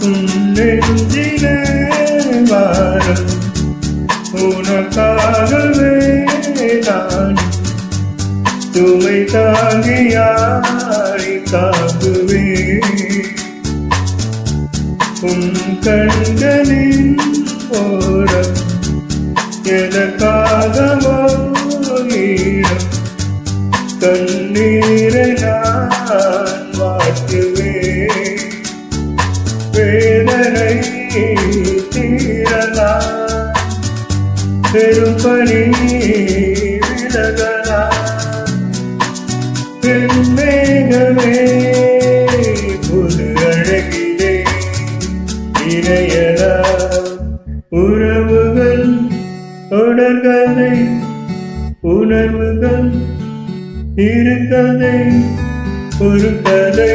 நெஞ்சிலே வாரம் உனக்காகவே நான் சுமை தாங்கியாய் காக்குவேன். உன் கண்களின் ஓரம் எனக்காகவோ ஈரம் கண்ணீரை நான் வாட்டுவேன். வேதனை தீரலாம் பெரும்பணி விலகலாம். பெண்மேகமே புது அழகிலே இணையலாம். உறவுகள் தொடர்கதை உணர்வுகள் இருக்கதை ஒரு கதை.